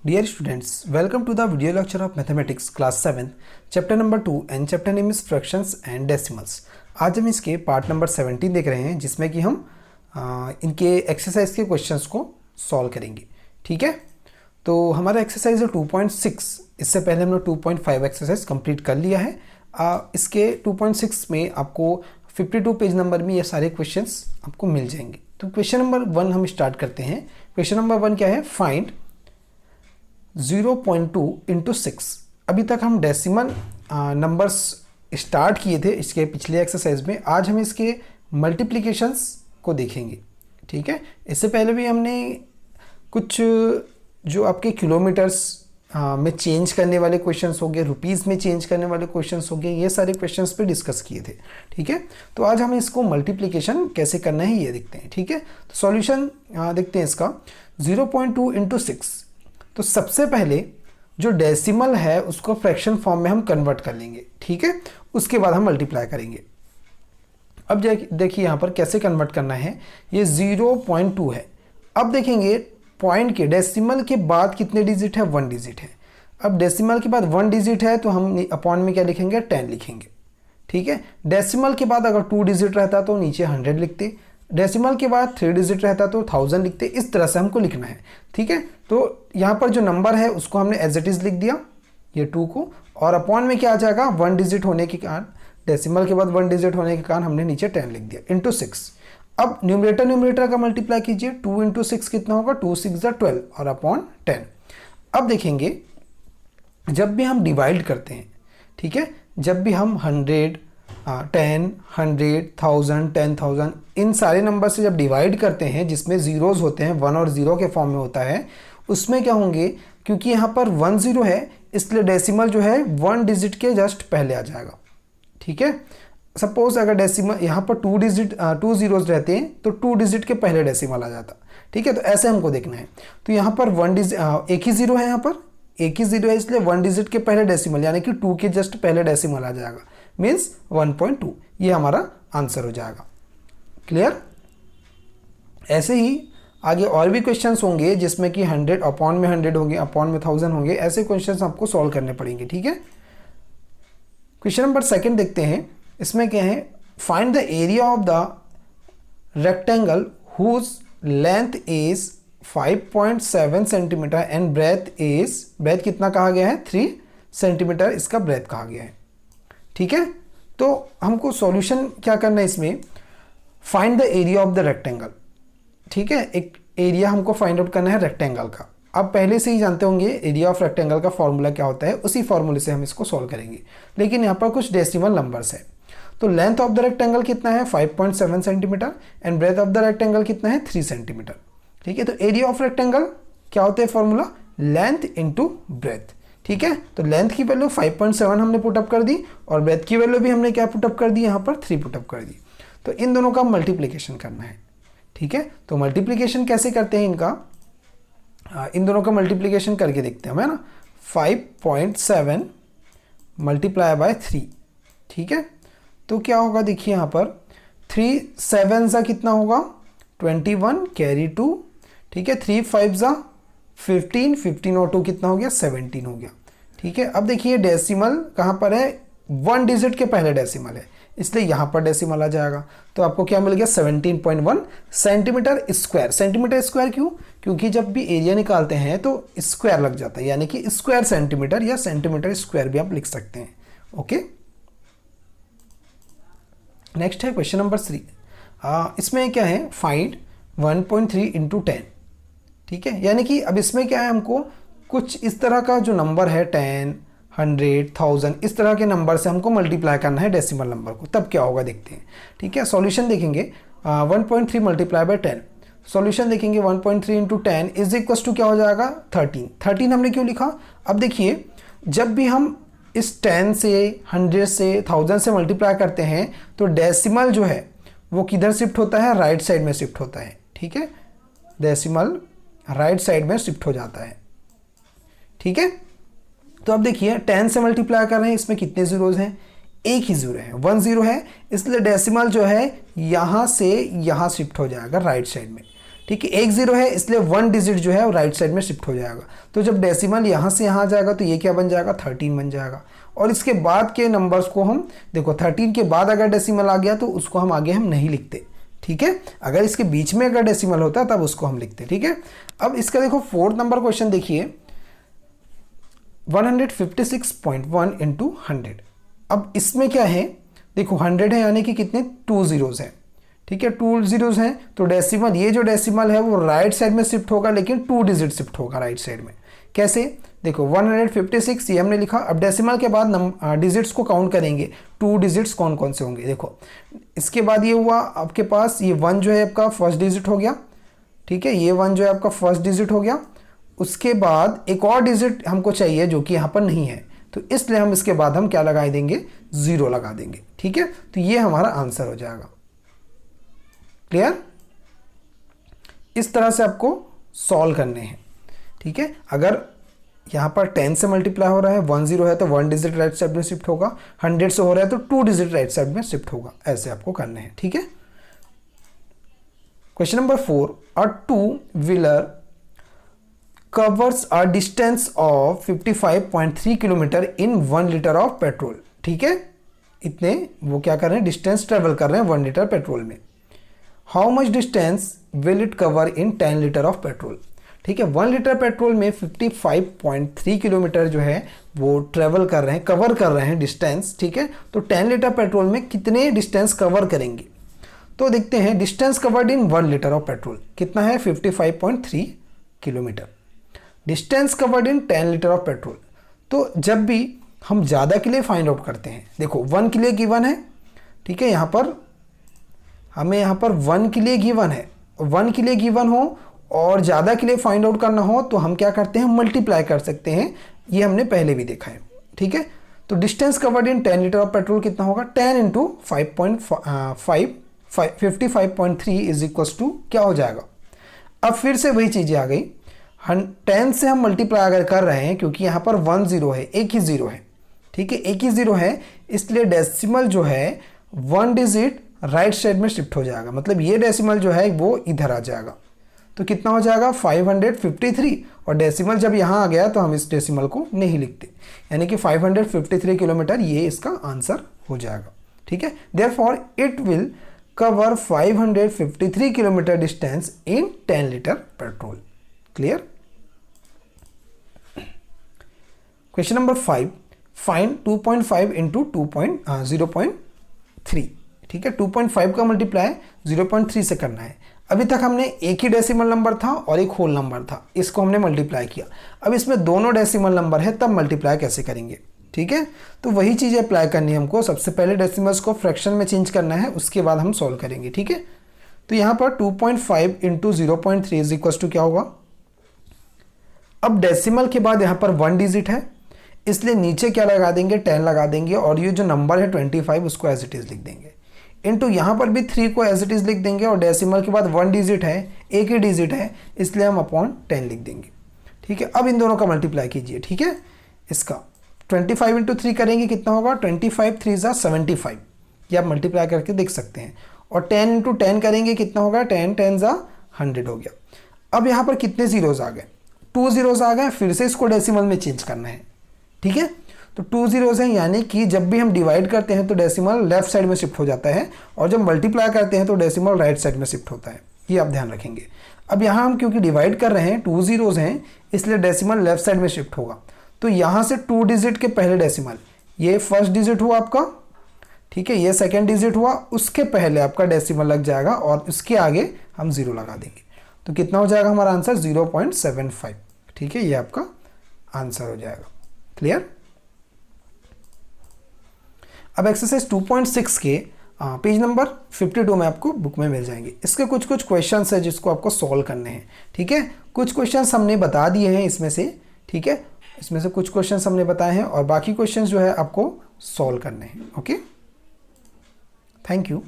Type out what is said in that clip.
Dear students, welcome to the video lecture of Mathematics Class 7, Chapter number 2 and Chapter name is Fractions and Decimals। आज हम इसके part number 17 देख रहे हैं जिसमें कि हम इनके एक्सरसाइज के क्वेश्चंस को सॉल्व करेंगे। ठीक है, तो हमारा एक्सरसाइज है 2.6। इससे पहले हमने 2.5 एक्सरसाइज कंप्लीट कर लिया है। इसके 2.6 में आपको 52 पेज नंबर में ये सारे क्वेश्चंस आपको मिल जाएंगे। तो क्वेश्चन नंबर 1 हम स्टार्ट करते हैं। क्वेश्चन नंबर 1 क्या है? Find 0.2 into 6। अभी तक हम डेसिमल नंबर्स स्टार्ट किए थे इसके पिछले एक्सरसाइज में। आज हम इसके मल्टीप्लिकेशंस को देखेंगे। ठीक है, इससे पहले भी हमने कुछ जो आपके किलोमीटर्स में चेंज करने वाले क्वेश्चंस हो गए, रुपीज़ में चेंज करने वाले क्वेश्चंस हो गए, ये सारे क्वेश्चंस पे डिस्कस किए थे। ठीक है, तो आज हम इसको मल्टीप्लिकेशन कैसे करना है ये देखते हैं। ठीक है, तो सॉल्यूशन देखते हैं इसका। 0.2 इंटू 6। तो सबसे पहले जो डेसिमल है उसको फ्रैक्शन फॉर्म में हम कन्वर्ट कर लेंगे। ठीक है, उसके बाद हम मल्टीप्लाई करेंगे। अब देखिए यहाँ पर कैसे कन्वर्ट करना है। ये 0.2 है। अब देखेंगे पॉइंट के डेसिमल के बाद कितने डिजिट है? 1 डिजिट है। अब डेसिमल के बाद 1 डिजिट है तो हम अपॉन में क्या लिखेंगे? 10 लिखेंगे। ठीक है, डेसिमल के बाद अगर 2 डिजिट रहता तो नीचे 100 लिखते, डेसिमल के बाद 3 डिजिट रहता तो 1000 लिखते। इस तरह से हमको लिखना है। ठीक है, तो यहाँ पर जो नंबर है उसको हमने एज इट इज लिख दिया, ये 2 को, और अपॉन में क्या आ जाएगा? 1 डिजिट होने के कारण, डेसिमल के बाद 1 डिजिट होने के कारण हमने नीचे 10 लिख दिया, इंटू 6। अब न्यूमरेटर का मल्टीप्लाई कीजिए। 2 इंटू 6 कितना होगा? 2 6 12 और अपॉन 10। अब देखेंगे जब भी हम डिवाइड करते हैं, ठीक है, जब भी हम 100, 10, 100, 1000, 10,000 इन सारे नंबर से जब डिवाइड करते हैं जिसमें जीरोज होते हैं, 1 और 0 के फॉर्म में होता है, उसमें क्या होंगे? क्योंकि यहाँ पर 1 0 है इसलिए डेसिमल जो है 1 डिजिट के जस्ट पहले आ जाएगा। ठीक है, सपोज अगर डेसिमल यहाँ पर 2 जीरोज रहते हैं तो 2 डिजिट के पहले डेसिमल आ जाता। ठीक है, तो ऐसे हमको देखना है। तो यहाँ पर 1 डिजिट एक ही जीरो है, यहाँ पर एक ही जीरो है इसलिए 1 डिजिट के पहले डेसिमल यानी कि 2 के जस्ट पहले डेसिमल आ जाएगा, मीन्स 1.2। ये हमारा आंसर हो जाएगा। क्लियर? ऐसे ही आगे और भी क्वेश्चंस होंगे जिसमें कि 100 अपॉन में 100 होंगे, अपॉन में 1000 होंगे। ऐसे क्वेश्चंस आपको सॉल्व करने पड़ेंगे। ठीक है, क्वेश्चन नंबर 2 देखते हैं। इसमें क्या है? Find the area of the rectangle whose length is 5.7 centimetre and breadth कितना कहा गया है? 3 सेंटीमीटर इसका ब्रेथ कहा गया है। ठीक है, तो हमको सॉल्यूशन क्या करना है इसमें? Find the area of the rectangle. ठीक है, एक एरिया हमको फाइंड आउट करना है रेक्टेंगल का। आप पहले से ही जानते होंगे एरिया ऑफ रेक्टेंगल का फॉर्मूला क्या होता है, उसी फॉर्मूले से हम इसको सॉल्व करेंगे। लेकिन यहाँ पर कुछ डेसिमल नंबर्स है। तो लेंथ ऑफ द रेक्टेंगल कितना है? 5.7 centimetre and breadth of the rectangle कितना है? 3 सेंटीमीटर। ठीक है, तो एरिया ऑफ रेक्टेंगल क्या होता है फॉर्मूला? Length into breadth. ठीक है, तो लेंथ की वैल्यू 5.7 हमने पुटअप कर दी और ब्रेथ की वैल्यू भी हमने क्या पुटअप कर दी? यहाँ पर 3 पुटअप कर दी। तो इन दोनों का मल्टीप्लिकेशन करना है। ठीक है, तो मल्टीप्लिकेशन कैसे करते हैं इनका? इन दोनों का मल्टीप्लिकेशन करके देखते हैं, है ना। 5.7 मल्टीप्लाई बाय 3। ठीक है, तो क्या होगा? देखिए यहाँ पर 3 7 ज़ा कितना होगा? 21 कैरी 2। ठीक है, 3 5 ज़ा 15, 15 और 2 कितना हो गया? 17 हो गया। ठीक है, अब देखिए डेसिमल कहाँ पर है? 1 डिजिट के पहले डेसिमल है इसलिए यहाँ पर डेसिमल आ जाएगा। तो आपको क्या मिल गया? 17.1 सेंटीमीटर स्क्वायर। सेंटीमीटर स्क्वायर क्यों? क्योंकि जब भी एरिया निकालते हैं तो स्क्वायर लग जाता है, यानी कि स्क्वायर सेंटीमीटर या सेंटीमीटर स्क्वायर भी आप लिख सकते हैं। ओके, नेक्स्ट है क्वेश्चन नंबर 3। इसमें क्या है? Find 1.3 into 10। ठीक है, यानी कि अब इसमें क्या है? हमको कुछ इस तरह का जो नंबर है 10, 100, 1000 इस तरह के नंबर से हमको मल्टीप्लाई करना है डेसिमल नंबर को। तब क्या होगा देखते हैं। ठीक है, सॉल्यूशन देखेंगे। 1.3 मल्टीप्लाई बाय 10। सॉल्यूशन देखेंगे 1.3 इंटू 10 इज इक्वल टू क्या हो जाएगा? 13। 13 हमने क्यों लिखा? अब देखिए जब भी हम इस 10 से 100 से 1000 से मल्टीप्लाई करते हैं तो डेसिमल जो है वो किधर शिफ्ट होता है? राइट साइड में शिफ्ट होता है। ठीक है, डेसिमल राइट साइड में शिफ्ट हो जाता है। ठीक है, तो अब देखिए 10 से मल्टीप्लाई कर रहे हैं, इसमें कितने जीरोज हैं? एक ही जीरो है, 1 0 है, इसलिए डेसिमल जो है यहाँ से यहाँ शिफ्ट हो जाएगा राइट साइड में। ठीक है, एक जीरो है इसलिए 1 डिजिट जो है वो राइट साइड में शिफ्ट हो जाएगा। तो जब डेसिमल यहाँ से यहाँ जाएगा तो ये क्या बन जाएगा, 13 बन जाएगा। और इसके बाद के नंबर्स को हम देखो 13 के बाद अगर डेसिमल आ गया तो उसको हम आगे हम नहीं लिखते, ठीक है। अगर इसके बीच में अगर डेसिमल होता तब उसको हम लिखते, ठीक है। अब इसका देखो 4th नंबर क्वेश्चन देखिए, 156.1 इंटू 100। अब इसमें क्या है, देखो 100 है यानी कि कितने 2 जीरोज हैं, ठीक है, 2 जीरोज हैं। तो डेसिमल, ये जो डेसिमल है वो राइट साइड में शिफ्ट होगा लेकिन 2 डिजिट शिफ्ट होगा राइट साइड में। कैसे, देखो 156 ये हमने लिखा। अब डेसिमल के बाद डिजिट्स को काउंट करेंगे, 2 डिजिट्स कौन कौन से होंगे। देखो इसके बाद ये हुआ आपके पास, ये 1 जो है आपका फर्स्ट डिजिट हो गया, ठीक है, ये 1 जो है आपका फर्स्ट डिजिट हो गया। उसके बाद एक और डिजिट हमको चाहिए जो कि यहाँ पर नहीं है, तो इसलिए हम इसके बाद हम क्या लगा देंगे, 0 लगा देंगे, ठीक है। तो ये हमारा आंसर हो जाएगा। क्लियर, इस तरह से आपको सॉल्व करने हैं, ठीक है। अगर यहाँ पर 10 से मल्टीप्लाई हो रहा है, 10 है तो 1 डिजिट राइट साइड में शिफ्ट होगा, 100 से हो रहा है तो 2 डिजिट राइट साइड में शिफ्ट होगा, ऐसे आपको करने हैं, ठीक है। Question number 4, a 2 wheeler covers a distance of 55.3 kilometre in 1 litre of petrol, ठीक है। इतने वो क्या कर रहे हैं, डिस्टेंस ट्रेवल कर रहे हैं 1 लीटर पेट्रोल में। How much distance will it cover in 10 litre of petrol, ठीक है। 1 लीटर पेट्रोल में 55.3 किलोमीटर जो है वो ट्रेवल कर रहे हैं, कवर कर रहे हैं डिस्टेंस, ठीक है। तो 10 लीटर पेट्रोल में कितने डिस्टेंस कवर करेंगे, तो देखते हैं। Distance covered in 1 litre of petrol कितना है, 55.3 kilometre. Distance covered in 10 litre of petrol, तो जब भी हम ज़्यादा के लिए फाइंड आउट करते हैं, देखो 1 के लिए गिवन है, ठीक है, यहाँ पर हमें यहाँ पर 1 के लिए गिवन है, 1 के लिए गिवन हो और ज़्यादा के लिए फाइंड आउट करना हो तो हम क्या करते हैं, मल्टीप्लाई कर सकते हैं, ये हमने पहले भी देखा है, ठीक है। तो distance covered in 10 litre of petrol कितना होगा, 10 इंटू 55.3 इज इक्वल्स टू क्या हो जाएगा। अब फिर से वही चीज़ें आ गई, 10 से हम मल्टीप्लाई अगर कर रहे हैं क्योंकि यहाँ पर 1 0 है, एक ही 0 है, ठीक है, एक ही 0 है, इसलिए डेसिमल जो है 1 डिजिट राइट साइड में शिफ्ट हो जाएगा, मतलब ये डेसिमल जो है वो इधर आ जाएगा। तो कितना हो जाएगा 553, और डेसिमल जब यहाँ आ गया तो हम इस डेसिमल को नहीं लिखते, यानी कि 553 किलोमीटर ये इसका आंसर हो जाएगा, ठीक है। Therefore it will cover 553 kilometre distance in 10 litre petrol. Clear. Question number 5, find 2.5 into 0.3, ठीक है। 2.5 का मल्टीप्लाई 0.3 से करना है। अभी तक हमने एक ही डेसिमल नंबर था और एक होल नंबर था, इसको हमने मल्टीप्लाई किया। अब इसमें दोनों डेसिमल नंबर है, तब मल्टीप्लाई कैसे करेंगे, ठीक है। तो वही चीज़ अप्लाई करनी है हमको, सबसे पहले डेसिमल्स को फ्रैक्शन में चेंज करना है, उसके बाद हम सॉल्व करेंगे, ठीक है। तो यहाँ पर 2.5 इंटू 0.3 इज इक्वल टू क्या होगा। अब डेसिमल के बाद यहाँ पर 1 डिजिट है, इसलिए नीचे क्या लगा देंगे, 10 लगा देंगे, और ये जो नंबर है 25 उसको एज इट इज़ लिख देंगे, इनटू यहाँ पर भी 3 को एज इट इज़ लिख देंगे, और डेसिमल के बाद 1 डिजिट है, एक ही डिजिट है, इसलिए हम अपॉन 10 लिख देंगे, ठीक है। अब इन दोनों का मल्टीप्लाई कीजिए, ठीक है। इसका 25 इंटू 3 करेंगे कितना होगा, 25 3 ज़ा 75, ये आप मल्टीप्लाई करके देख सकते हैं। और 10 इंटू 10 करेंगे कितना होगा, 10 10 ज़ा 100 हो गया। अब यहाँ पर कितने जीरोज आ गए, 2 जीरोज आ गए, फिर से इसको डेसिमल में चेंज करना है, ठीक है। तो 2 जीरोज हैं, यानी कि जब भी हम डिवाइड करते हैं तो डेसिमल लेफ्ट साइड में शिफ्ट हो जाता है, और जब मल्टीप्लाई करते हैं तो डेसिमल राइट साइड में शिफ्ट होता है, ये आप ध्यान रखेंगे। अब यहाँ हम क्योंकि डिवाइड कर रहे हैं 2 जीरोज हैं, इसलिए डेसिमल लेफ्ट साइड में शिफ्ट होगा। तो यहाँ से 2 डिजिट के पहले डेसिमल, ये फर्स्ट डिजिट हुआ आपका, ठीक है, ये सेकेंड डिजिट हुआ, उसके पहले आपका डेसिमल लग जाएगा और उसके आगे हम 0 लगा देंगे। तो कितना हो जाएगा हमारा आंसर, 0.75, ठीक है, ये आपका आंसर हो जाएगा। क्लियर। अब एक्सरसाइज 2.6 के पेज नंबर 52 में आपको बुक में मिल जाएंगे। इसके कुछ क्वेश्चंस है जिसको आपको सॉल्व करने हैं, ठीक है। कुछ क्वेश्चंस हमने बता दिए हैं इसमें से, ठीक है, इसमें से कुछ क्वेश्चंस हमने बताए हैं और बाकी क्वेश्चंस जो है आपको सॉल्व करने हैं। Okay, thank you.